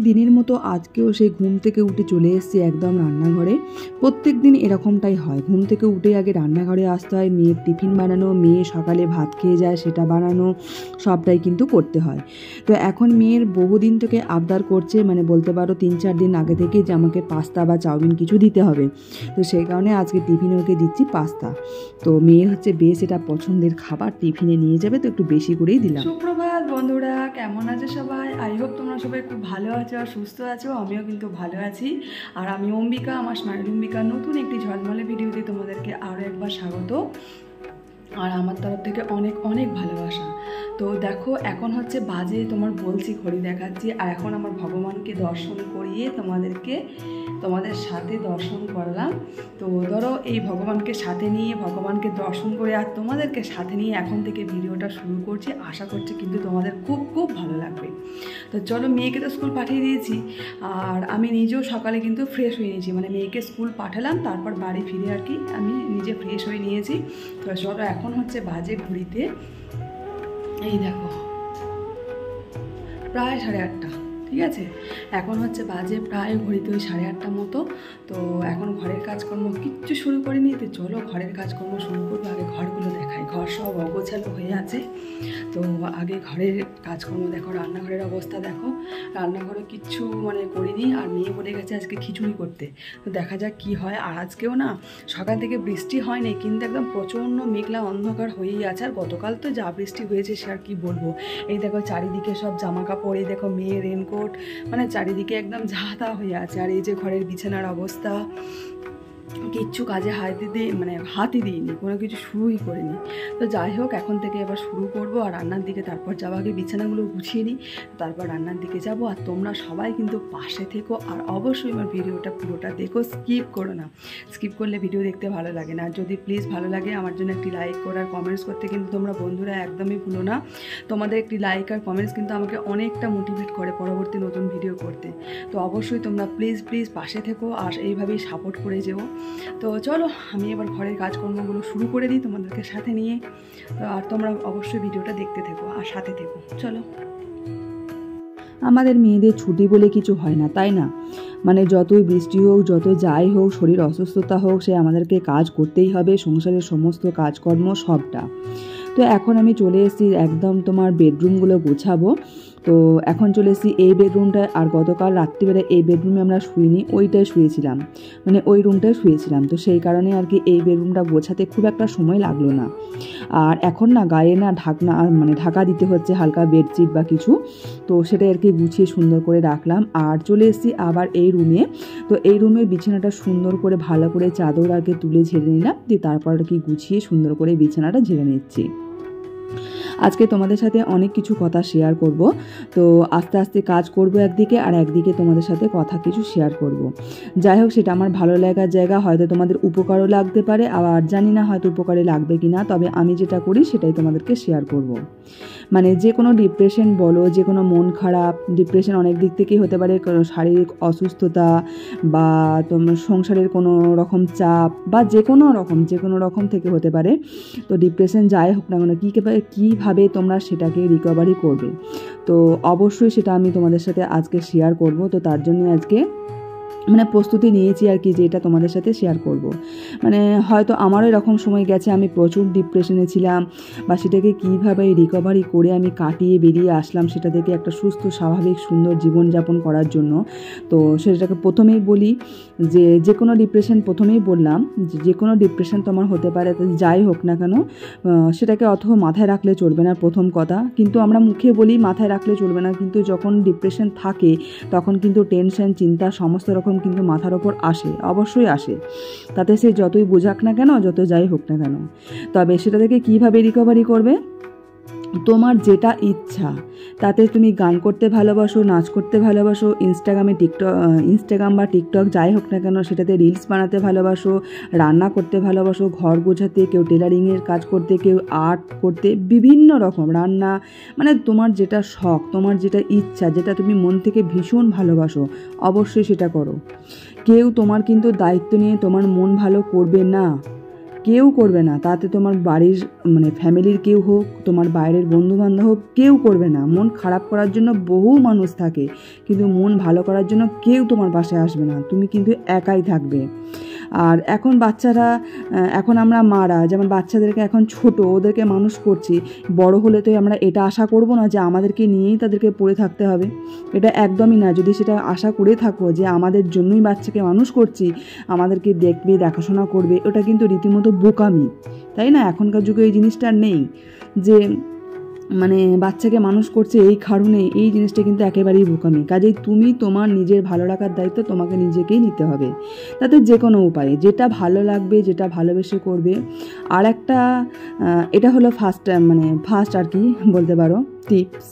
দিনের মতো আজকেও সেই ঘুম থেকে উঠে চলে এসেছি একদম রান্নাঘরে। প্রত্যেক দিন এরকমটাই হয়, ঘুম থেকে উঠে আগে রান্নাঘরে আসতে হয়, মেয়ের টিফিন বানানো, মেয়ে সকালে ভাত খেয়ে যায় সেটা বানানো, সবটাই কিন্তু করতে হয়। তো এখন মেয়ের বহুদিন থেকে আবদার করছে, মানে বলতে পারো 3-4 দিন আগে থেকে, যে আমাকে পাস্তা বা চাউমিন কিছু দিতে হবে। তো সেই কারণে আজকে টিফিনে ওকে দিচ্ছি পাস্তা। তো মেয়ের হচ্ছে বেশ এটা পছন্দের খাবার, টিফিনে নিয়ে যাবে, তো একটু বেশি করেই দিলাম। সুপ্রভাত বন্ধুরা, কেমন আছে সবাই? আই হোপ তোমরা সবাই খুব ভালো আছো আর সুস্থ আছো। আমিও কিন্তু ভালো আছি। আর আমি অম্বিকা, আমার স্মাইল অম্বিকার নতুন একটি ঝলমলে ভিডিওতে তোমাদেরকে আরও একবার স্বাগত, আর আমার তরফ থেকে অনেক অনেক ভালোবাসা। তো দেখো এখন হচ্ছে বাজে, তোমার বলছি ঘড়ি দেখাচ্ছি, আর এখন আমার ভগবানকে দর্শন করিয়ে তোমাদের সাথে দর্শন করলাম। তো ধরো এই ভগবানকে সাথে নিয়ে, ভগবানকে দর্শন করে আর তোমাদেরকে সাথে নিয়ে এখন থেকে ভিডিওটা শুরু করছি। আশা করছি কিন্তু তোমাদের খুব খুব ভালো লাগবে। তো চলো, মেয়েকে তো স্কুল পাঠিয়ে দিয়েছি, আর আমি নিজেও সকালে কিন্তু ফ্রেশ হয়ে নিয়েছি, মানে মেয়েকে স্কুল পাঠালাম, তারপর বাড়ি ফিরে আর কি আমি নিজে ফ্রেশ হয়ে নিয়েছি। তো চলো, এখন হচ্ছে বাজে ঘড়িতে এই দেখো প্রায় 8:30, ঠিক আছে? এখন হচ্ছে বাজে প্রায় ঘড়িতে ওই 8:30 মতো। তো এখন ঘরের কাজকর্ম কিচ্ছু শুরু করিনি। তো চলো ঘরের কাজকর্ম শুরু করবো। আগে ঘরগুলো দেখাই, ঘর সব অগোছালো হয়ে আছে। তো আগে ঘরের কাজকর্ম দেখো, রান্নাঘরের অবস্থা দেখো, রান্নাঘরে কিচ্ছু মানে করিনি। আর মেয়ে বলে গেছে আজকে খিচুড়ি করতে, তো দেখা যাক কি হয়। আর আজকেও না সকাল থেকে বৃষ্টি হয়নি, কিন্তু একদম প্রচণ্ড মেঘলা অন্ধকার হয়েই আছে। আর গতকাল তো যা বৃষ্টি হয়েছে সে আর কি বলবো। এই দেখো চারিদিকে সব জামা কাপড়, এই দেখো মেয়ের রেনকোট, মানে চারিদিকে একদম ঝাঁতা হয়ে আছে। আর এই যে ঘরের বিছানার অবস্থা, কিচ্ছু কাজে হাতই দিইনি, কোনো কিছু শুরুই করিনি। তো যাই হোক, এখন থেকে এবার শুরু করব। আর রান্নার দিকে তারপর যাবো, আগে বিছানাগুলো গুছিয়ে নিই, তারপর রান্নার দিকে যাব। আর তোমরা সবাই কিন্তু পাশে থেকো, আর অবশ্যই আমার ভিডিওটা পুরোটা দেখো, স্কিপ করো না। স্কিপ করলে ভিডিও দেখতে ভালো লাগে না। আর যদি প্লিজ ভালো লাগে আমার জন্য একটি লাইক করো, আর কমেন্টস করতে কিন্তু তোমরা বন্ধুরা একদমই ভুলো না। তোমাদের একটি লাইক আর কমেন্টস কিন্তু আমাকে অনেকটা মোটিভেট করে পরবর্তী নতুন ভিডিও করতে। তো অবশ্যই তোমরা প্লিজ পাশে থেকো, আর এইভাবেই সাপোর্ট করে যেও। তো চলো, আমি এবার ঘরের কাজকর্মগুলো শুরু করে দিই তোমাদেরকে সাথে নিয়ে। তো আর তোমরা অবশ্যই ভিডিওটা দেখতে থেকো আর সাথে থেকো। চলো। আমাদের মেয়েদের ছুটি বলে কিছু হয় না, তাই না? মানে যতই বৃষ্টি হোক, যত যাই হোক, শরীর অসুস্থতা হোক, সে আমাদেরকে কাজ করতেই হবে, সংসারের সমস্ত কাজকর্ম সবটা। তো এখন আমি চলে এসেছি একদম তোমার বেডরুমগুলো গোছাবো। তো এখন চলে এসেছি এই বেডরুমটায়। আর গতকাল রাত্রিবেলা এই বেডরুমে আমরা শুইনি, ওইটায় শুয়েছিলাম, মানে ওই রুমটায় শুয়েছিলাম। তো সেই কারণে আর কি এই বেডরুমটা গোছাতে খুব একটা সময় লাগলো না। আর এখন না গায়ে না ঢাকা দিতে হচ্ছে হালকা বেডশিট বা কিছু, তো সেটাই আর কি গুছিয়ে সুন্দর করে রাখলাম। আর চলে এসেছি আবার এই রুমে। তো এই রুমের বিছানাটা সুন্দর করে ভালো করে চাদর আগে তুলে ঝেড়ে নিলাম, দিয়ে তারপর আর কি গুছিয়ে সুন্দর করে বিছানাটা ঝেড়ে নিচ্ছি। আজকে তোমাদের সাথে অনেক কিছু কথা শেয়ার করব। তো আস্তে আস্তে কাজ করব একদিকে, আর একদিকে তোমাদের সাথে কথা কিছু শেয়ার করব। যাই হোক, সেটা আমার ভালো লাগার জায়গা, হয়তো তোমাদের উপকারও লাগতে পারে, আবার জানি না হয়তো উপকারে লাগবে কি না। তবে আমি যেটা করি সেটাই তোমাদেরকে শেয়ার করব। মানে যে কোনো ডিপ্রেশন বলো, যে কোনো মন খারাপ, ডিপ্রেশন অনেক দিক থেকেই হতে পারে, শারীরিক অসুস্থতা বা তোমার সংসারের কোনো রকম চাপ, বা যে কোনো রকম থেকে হতে পারে। তো ডিপ্রেশন যাই হোক না কেন, কীভাবে তোমরা সেটাকে রিকভারি করবে, তো অবশ্যই সেটা আমি তোমাদের সাথে আজকে শেয়ার করব। তো তার জন্য আজকে প্রস্তুতি নিয়েছি আর কি, যে এটা তোমাদের সাথে শেয়ার করব। হয়তো আমারও এরকম সময় গেছে, আমি প্রচুর ডিপ্রেশনে ছিলাম, বা সেটাকে কীভাবে রিকভারি করে আমি কাটিয়ে বেরিয়ে আসলাম, সেটা থেকে একটা সুস্থ স্বাভাবিক সুন্দর জীবনযাপন করার জন্য। তো সেটাকে প্রথমেই বলি যে কোনো ডিপ্রেশন, প্রথমেই বললাম যে কোনো ডিপ্রেশন তোমার হতে পারে, যাই হোক না কেন সেটাকে অত মাথায় রাখলে চলবে না, প্রথম কথা। কিন্তু আমরা মুখে বলি মাথায় রাখলে চলবে না, কিন্তু যখন ডিপ্রেশন থাকে তখন কিন্তু টেনশন, চিন্তা সমস্ত রকম কিন্তু মাথার ওপর আসে, অবশ্যই আসে। তাতে সে যতই বোঝাক না কেন, যত যাই হোক না কেন, তবে সেটা থেকে কীভাবে রিকভারি করবে, তোমার যেটা ইচ্ছা, তাতে তুমি গান করতে ভালোবাসো, নাচ করতে ভালোবাসো, ইনস্টাগ্রাম বা টিকটক যাই হোক না কেন সেটাতে রিলস বানাতে ভালোবাসো, রান্না করতে ভালোবাসো, ঘর গোছাতে, কেউ টেলারিংয়ের কাজ করতে, কেউ আর্ট করতে, বিভিন্ন রকম রান্না, তোমার যেটা শখ, তোমার যেটা ইচ্ছা, যেটা তুমি মন থেকে ভীষণ ভালোবাসো, অবশ্যই সেটা করো। কেউ তোমার কিন্তু দায়িত্ব নিয়ে তোমার মন ভালো করবে না, কেউ করবে না, তাতে তোমার বাড়ির মানে ফ্যামিলির কেউ হোক, তোমার বাইরের বন্ধুবান্ধব হোক, কেউ করবে না। মন খারাপ করার জন্য বহু মানুষ থাকে, কিন্তু মন ভালো করার জন্য কেউ তোমার পাশে আসবে না, তুমি কিন্তু একাই থাকবে। আর এখন বাচ্চারা, এখন আমরা মারা যেমন বাচ্চাদেরকে এখন ছোট, ওদেরকে মানুষ করছি, বড় হলে তো আমরা এটা আশা করব না যে আমাদেরকে নিয়েই তাদেরকে পড়ে থাকতে হবে, এটা একদমই না। যদি সেটা আশা করে থাকো যে আমাদের জন্যই বাচ্চাকে মানুষ করছি, আমাদেরকে দেখবে, দেখাশোনা করবে, ওটা কিন্তু রীতিমতো বোকামি, তাই না? এখনকার যুগে এই জিনিসটা নেই যে মানে বাচ্চাকে মানুষ করছে এই কারণে, এই জিনিসটা কিন্তু একেবারেই বোকামি। কাজেই তুমি তোমার নিজের ভালো রাখার দায়িত্ব তোমাকে নিজেকেই নিতে হবে, তাতে যে কোনো উপায়ে যেটা ভালো লাগবে, যেটা ভালোবেসে করবে। আর একটা এটা হলো ফার্স্ট আর কি বলতে পারো টিপস।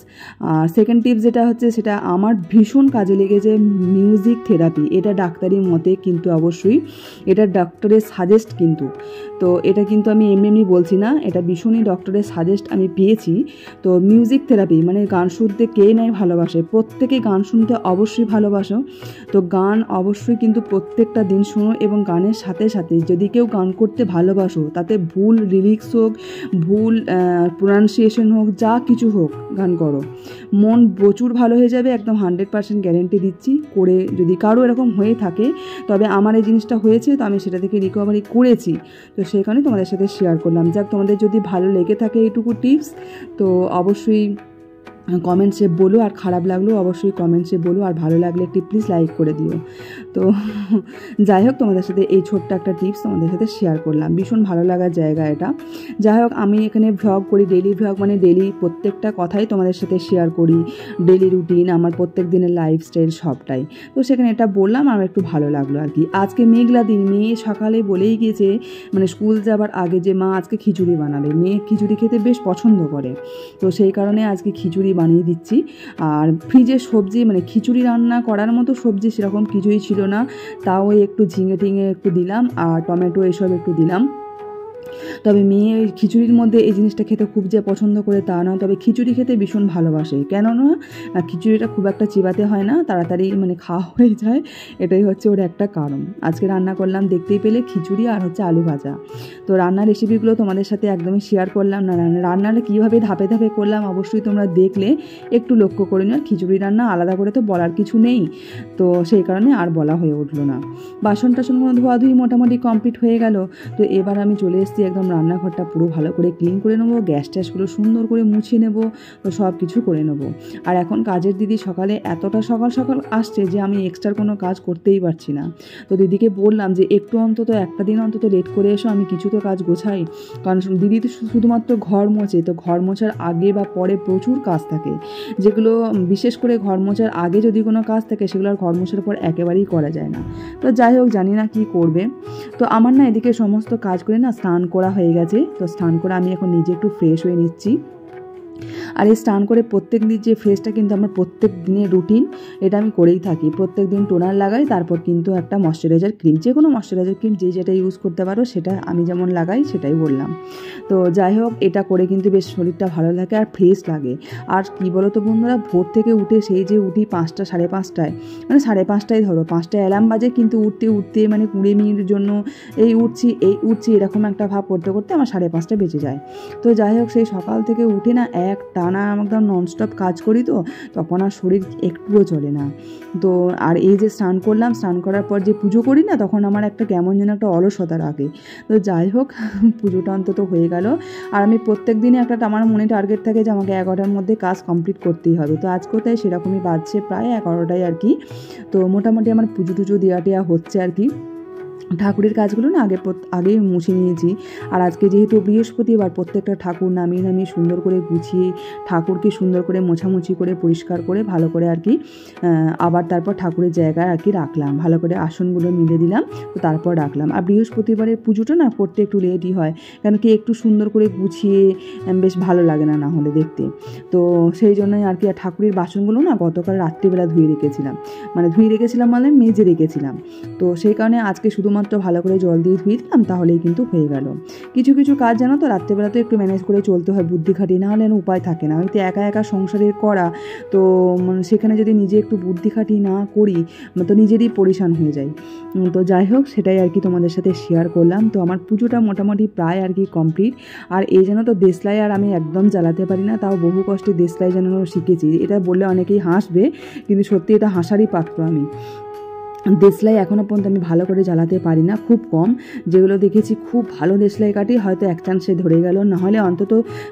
আর সেকেন্ড টিপস যেটা হচ্ছে, সেটা আমার ভীষণ কাজে লেগেছে, মিউজিক থেরাপি। এটা ডাক্তারি মতে কিন্তু অবশ্যই, এটা ডক্টরের সাজেস্ট কিন্তু। তো এটা কিন্তু আমি এমনি বলছি না, এটা ভীষণই ডক্টরের সাজেস্ট আমি পেয়েছি। তো মিউজিক থেরাপি মানে গান শুনতে কে নাই ভালোবাসে, প্রত্যেকে গান শুনতে অবশ্যই ভালোবাসো। তো গান অবশ্যই কিন্তু প্রত্যেকটা দিন শোনো, এবং গানের সাথে সাথে যদি কেউ গান করতে ভালোবাসো, তাতে ভুল লিরিক্স হোক, ভুল প্রোনাউন্সিয়েশন হোক, যা কিছু হোক, গান করো, মন প্রচুর ভালো হয়ে যাবে, একদম 100% গ্যারেন্টি দিচ্ছি। করে যদি কারো এরকম হয়ে থাকে, তবে আমার এই জিনিসটা হয়েছে, তো আমি সেটা থেকে রিকভারি করেছি, তো সেই কারণে তোমাদের সাথে শেয়ার করলাম। যাক, তোমাদের যদি ভালো লেগে থাকে এইটুকু টিপস, তো অবশ্যই কমেন্টসে বলো, আর খারাপ লাগলেও অবশ্যই কমেন্টসে বলো, আর ভালো লাগলে একটি প্লিজ লাইক করে দিও। তো যাই হোক, তোমাদের সাথে এই ছোট্ট একটা টিপস তোমাদের সাথে শেয়ার করলাম, ভীষণ ভালো লাগার জায়গা এটা। যাই হোক, আমি এখানে ভ্লগ করি, ডেইলি ভ্লগ, মানে ডেইলি প্রত্যেকটা কথাই তোমাদের সাথে শেয়ার করি, ডেইলি রুটিন, আমার প্রত্যেক দিনের লাইফস্টাইল সবটাই। তো সেখানে এটা বললাম, আমার একটু ভালো লাগলো আর কি। আজকে মেঘলা দিন, মেয়ে সকালে বলেই গিয়েছে মানে স্কুল যাবার আগে যে মা আজকে খিচুড়ি বানাবে, মেয়ে খিচুড়ি খেতে বেশ পছন্দ করে, তো সেই কারণে আজকে খিচুড়ি বানিয়ে দিচ্ছি। আর ফ্রিজের সবজি মানে খিচুড়ি রান্না করার মতো সবজি সেরকম কিছুই ছিল না, তাও একটু ঝিঙে টিঙে একটু দিলাম, আর টমেটো এসব একটু দিলাম। তবে মেয়ে ওই খিচুড়ির মধ্যে এই জিনিসটা খেতে খুব যে পছন্দ করে তা না, তবে খিচুড়ি খেতে ভীষণ ভালোবাসে। কেননা খিচুড়িটা খুব একটা চিবাতে হয় না, তাড়াতাড়ি মানে খাওয়া হয়ে যায়, এটাই হচ্ছে ওর একটা কারণ। আজকে রান্না করলাম দেখতেই পেলে, খিচুড়ি আর হচ্ছে আলু ভাজা। তো রান্নার রেসিপিগুলো তোমাদের সাথে একদমই শেয়ার করলাম না, রান্নাটা কীভাবে ধাপে ধাপে করলাম অবশ্যই তোমরা দেখলে একটু লক্ষ্য করে নিও। খিচুড়ি রান্না আলাদা করে তো বলার কিছু নেই, তো সেই কারণে আর বলা হয়ে উঠলো না। বাসন টাসনগুলো ধোয়াধুয়ি মোটামুটি কমপ্লিট হয়ে গেল। তো এবার আমি চলে এসেছি একদম রান্নাঘরটা পুরো ভালো করে ক্লিন করে নেবো, গ্যাস ট্যাসগুলো সুন্দর করে মুছিয়ে নেবো, তো সব কিছু করে নেবো। আর এখন কাজের দিদি সকালে এতটা সকাল সকাল আসছে যে আমি এক্সট্রা কোনো কাজ করতেই পারছি না। তো দিদিকে বললাম যে একটু অন্তত একটা দিন অন্তত লেট করে এসো, আমি কিছু তো কাজ গোছাই, কারণ দিদি তো শুধুমাত্র ঘর মোছে, তো ঘর মোছার আগে বা পরে প্রচুর কাজ থাকে, যেগুলো বিশেষ করে ঘর মোছার আগে যদি কোনো কাজ থাকে সেগুলো আর ঘর মোছার পর একেবারেই করা যায় না। তো যাই হোক, জানি না কি করবে। তো আমার না এদিকে সমস্ত কাজ করে না স্নান করা হয়ে গেছে, তো স্নান করে আমি এখন নিজে একটু ফ্রেশ হয়ে নিচ্ছি। আর এই স্নান করে প্রত্যেক দিন যে ফ্রেশটা কিন্তু আমার প্রত্যেক দিনের রুটিন, এটা আমি করেই থাকি। প্রত্যেক দিন টোনার লাগাই, তারপর কিন্তু একটা ময়শ্চারাইজার ক্রিম, যে কোনো ময়শ্চারাইজার ক্রিম যে যেটা ইউজ করতে পারো সেটা, আমি যেমন লাগাই সেটাই বললাম। তো যাই হোক, এটা করে কিন্তু বেশ শরীরটা ভালো লাগে আর ফ্রেশ লাগে। আর কি বলো তো বন্ধুরা, ভোর থেকে উঠে সেই যে উঠি 5টা 5:30টায়, মানে 5:30টায় ধরো, 5টায় অ্যালার্ম বাজে, কিন্তু উঠতে উঠতে মানে 20 মিনিটের জন্য এই উঠছি এরকম একটা ভাব করতে করতে আমার 5:30টা বেজে যায়। তো যাই হোক, সেই সকাল থেকে উঠে না এক টানা একদম ননস্টপ কাজ করি, তো তখন আর শরীর একটুও চলে না। তো আর এই যে স্নান করলাম, স্নান করার পর যে পুজো করি না, তখন আমার একটা কেমন যেন একটা অলসতা লাগে। তো যাই হোক, পুজোটা অন্তত হয়ে গেল। আর আমি প্রত্যেক দিনে আমার মনে টার্গেট থাকে যে আমাকে 11টার মধ্যে কাজ কমপ্লিট করতেই হবে। তো আজকেও তাই সেরকমই বাজছে, প্রায় 11টায় আর কি। তো মোটামুটি আমার পুজো টুজো দেওয়া হচ্ছে আর কি। ঠাকুরের কাজগুলো না আগেই মুছে নিয়েছি। আর আজকে যেহেতু বৃহস্পতিবার, প্রত্যেকটা ঠাকুর নামিয়ে সুন্দর করে গুছিয়ে, ঠাকুরকে সুন্দর করে মোছামুছি করে পরিষ্কার করে ভালো করে আর কি, আবার তারপর ঠাকুরের জায়গায় আর কি রাখলাম, ভালো করে আসনগুলো মিলে দিলাম, তো তারপর রাখলাম। আর বৃহস্পতিবারের পুজোটা না করতে একটু লেটই হয়, কেন কি একটু সুন্দর করে গুছিয়ে বেশ ভালো লাগে না হলে দেখতে। তো সেই জন্যই আর কি। আর ঠাকুরের বাসনগুলো না গতকাল রাত্রিবেলা ধুয়ে রেখেছিলাম, মানে মেজে রেখেছিলাম। তো সেই কারণে আজকে শুধু শুধুমাত্র ভালো করে জল দিয়ে ধুয়ে দিলাম, তাহলেই কিন্তু হয়ে গেল। কিছু কিছু কাজ জানো তো রাত্রেবেলা তো একটু ম্যানেজ করে চলতে হয়, বুদ্ধি খাটিয়ে, না হলে উপায় থাকে না। হয়তো একা একা সংসারের করা, তো সেখানে যদি নিজে একটু বুদ্ধি খাটিয়ে না করি তো নিজেরই পরিশান হয়ে যায়। তো যাই হোক, সেটাই আর কি তোমাদের সাথে শেয়ার করলাম। তো আমার পুজোটা মোটামুটি প্রায় আর কি কমপ্লিট। আর এই যেন তো দেশলাই আর আমি একদম জ্বালাতে পারি না, তাও বহু কষ্টে দেশলাই যেন শিখেছি। এটা বললে অনেকেই হাসবে, কিন্তু সত্যি এটা হাসারই পাত্র। আমি দেশলাই এখনও পর্যন্ত আমি ভালো করে জ্বালাতে পারি না, খুব কম। যেগুলো দেখেছি খুব ভালো দেশলাই কাঠি, হয়তো এক চান্সে ধরে গেল, নাহলে অন্তত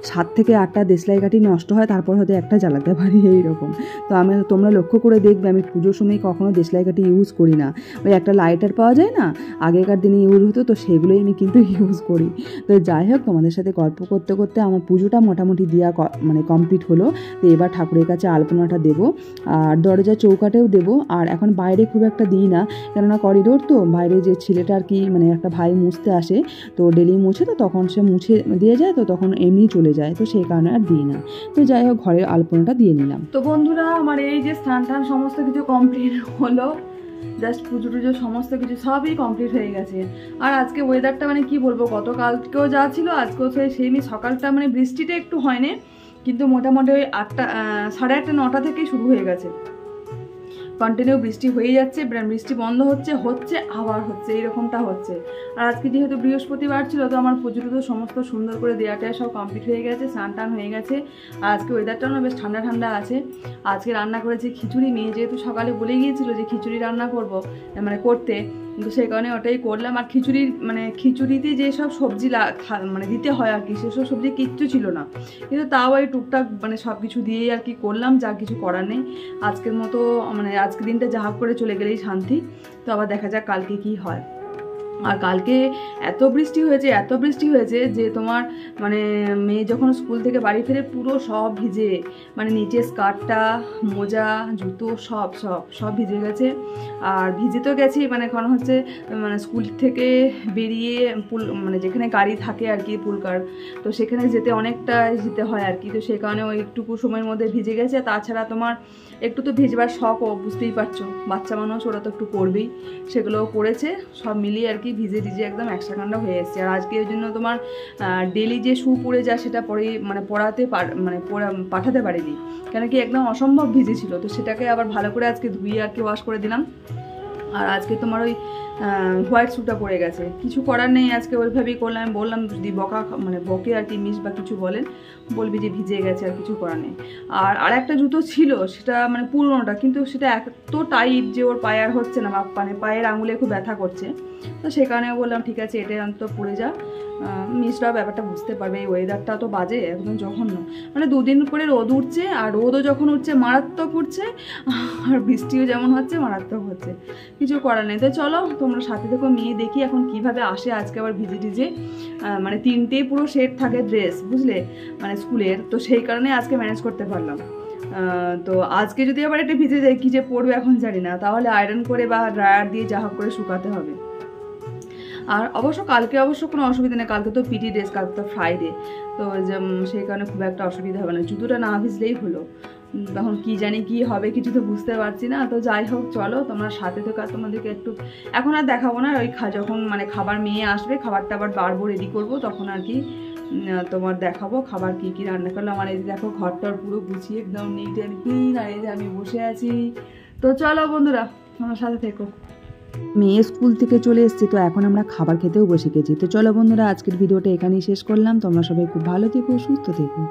7 থেকে 8টা দেশলাই কাঠি নষ্ট হয়, তারপর হয়তো একটা জ্বালাতে পারি, এইরকম। তো তোমরা লক্ষ্য করে দেখবে আমি পুজোর সময় কখনো দেশলাই কাঠি ইউজ করি না। ওই একটা লাইটার পাওয়া যায় না, আগেকার দিনে ইউজ হতো, তো সেগুলোই আমি কিন্তু ইউজ করি। তো যাই হোক, তোমাদের সাথে গল্প করতে করতে আমার পুজোটা মোটামুটি দেওয়া মানে কমপ্লিট হলো। তো এবার ঠাকুরের কাছে আলপনাটা দেবো, আর দরজা চৌকাটেও দেবো। আর এখন বাইরে খুব একটা দিই না, কেননা করিডোর তো, বাইরে যে ছেলেটা আর কি মানে একটা ভাই মুছতে আসে, তো ডেলি মুছে, তো তখন সে মুছে দিয়ে যায়, তো তখন এমনি চলে যায়, তো সেই কারণে আর দিই না। তো যাই হোক, ঘরের আলপনাটা দিয়ে নিলাম। তো বন্ধুরা, আমার এই যে স্নান টান সমস্ত কিছু কমপ্লিট হলো, জাস্ট পুজো টুজো সমস্ত কিছু সবই কমপ্লিট হয়ে গেছে। আর আজকে ওয়েদারটা মানে কি বলবো, গতকালকেও যা ছিল আজকেও সেমই। সকালটা মানে বৃষ্টিটা একটু হয়নি, কিন্তু মোটামুটি ওই 8টা 8:30 9টা থেকেই শুরু হয়ে গেছে। কন্টিনিউ বৃষ্টি হয়ে যাচ্ছে, বৃষ্টি বন্ধ হচ্ছে আবার হচ্ছে, এইরকমটা হচ্ছে। আর আজকে যেহেতু বৃহস্পতিবার ছিল, তো আমার পুজো টুজো সমস্ত সুন্দর করে দেওয়াটা সব কমপ্লিট হয়ে গেছে, স্নান টান হয়ে গেছে। আর আজকে ওয়েদারটাও না বেশ ঠান্ডা ঠান্ডা আছে। আজকে রান্না করেছি খিচুড়ি। মেয়ে যেহেতু সকালে বলে গিয়েছিল যে খিচুড়ি রান্না করবো, মানে করতে, তো সেই কারণে ওটাই করলাম। আর খিচুড়িতে যেসব সবজি মানে দিতে হয় আর কি, সেসব সবজি কিচ্ছু ছিল না, কিন্তু তাও এই টুকটাক মানে সব কিছু দিয়েই আর কি করলাম, যা কিছু করার নেই। আজকের মতো মানে আজকের দিনটা যা হোক করে চলে গেলেই শান্তি। তো আবার দেখা যাক কালকে কি হয়। আর কালকে এত বৃষ্টি হয়েছে যে তোমার মানে মেয়ে যখন স্কুল থেকে বাড়ি ফিরে পুরো সব ভিজে, মানে নিচে স্কার্টটা, মোজা, জুতো সব ভিজে গেছে। আর ভিজে তো গেছি, মানে কারণ হচ্ছে মানে স্কুল থেকে বেরিয়ে মানে যেখানে গাড়ি থাকে আর কি, পুলকার, তো সেখানে অনেকটা যেতে হয় আর কি। তো সেই কারণে ওই একটুকু সময়ের মধ্যে ভিজে গেছে। তাছাড়া তোমার একটু তো ভিজবার শখও, বুঝতেই পারছো, বাচ্চা মানুষ, ওরা তো একটু করবেই, সেগুলোও করেছে। সব মিলিয়ে আর কি ভিজে একদম একসাকান্ডা হয়ে এসছে। আর আজকে ওই জন্য তোমার ডেলি যে শু পরে যায় সেটা পরে মানে পাঠাতে পারিনি, কেন কি একদম অসম্ভব ভিজে ছিল। তো সেটাকে আবার ভালো করে আজকে ধুয়ে আর কি ওয়াশ করে দিলাম। আর আজকে তোমার ওই হোয়াইট শ্যুটা পড়ে গেছে, কিছু করার নেই, আজকে ওইভাবেই করলাম। আমি বললাম যদি বকে আর কি মিস বা কিছু বলেন, বলবি যে ভিজে গেছে, আর কিছু করার নেই। আর একটা জুতো ছিল, সেটা মানে পুরোনোটা, কিন্তু সেটা এত টাইট যে ওর পায়ে আর হচ্ছে না, মানে পায়ের আঙুলে খুব ব্যথা করছে। তো সেই কারণে বললাম ঠিক আছে, এটাই অন্তত পড়ে যা, মিসরাও ব্যাপারটা বুঝতে পারবে। এই ওয়েদারটা তো বাজে, একদম জঘন্য, মানে 2 দিন করে রোদ উঠছে, আর রোদও যখন উঠছে মারাত্মক উঠছে, আর বৃষ্টিও যেমন হচ্ছে মারাত্মক হচ্ছে, কিছু করার নেই। তো চলো তোমরা সাথে দেখো, মেয়ে দেখি এখন কিভাবে আসে। আজকে আবার ভিজে মানে 3টেই পুরো সেট থাকে ড্রেস, বুঝলে, মানে স্কুলের, তো সেই কারণে আজকে ম্যানেজ করতে পারলাম। তো আজকে যদি আবার এটা ভিজে যায়, কি যে পড়বে এখন জানি না, তাহলে আয়রন করে বা ড্রায়ার দিয়ে যা হোক করে শুকাতে হবে। আর কালকে কোনো অসুবিধা নেই, কালকে তো পিটি ডেস, কালকে তো ফ্রাইডে, তো সেই কারণে খুব একটা অসুবিধা হবে না, জুতোটা না ভিজলেই হলো। তখন কি জানি কি হবে, কিছু তো বুঝতে পারছি না। তো যাই হোক, চলো তোমরা সাথে থেকে, তোমাদেরকে একটু এখন আর দেখাবো না, ওই যখন মানে খাবার মেয়ে আসবে, খাবারটা আবার বাড়বো, রেডি করবো, তখন আর কি তোমার দেখাবো খাবার কি রান্না করলো। আমার এই দেখো ঘরটার পুরো গুছিয়ে একদম নিট অ্যান্ড ক্লিন, আর এই যে আমি বসে আছি। তো চলো বন্ধুরা, আমার সাথে থেকো। মেয়ে স্কুল থেকে চলে এসছে, তো এখন আমরা খাবার খেতেও বসে গেছি। তো চলো বন্ধুরা, আজকের ভিডিওটা এখানেই শেষ করলাম। তোমরা সবাই খুব ভালো থেকো, সুস্থ থেকো।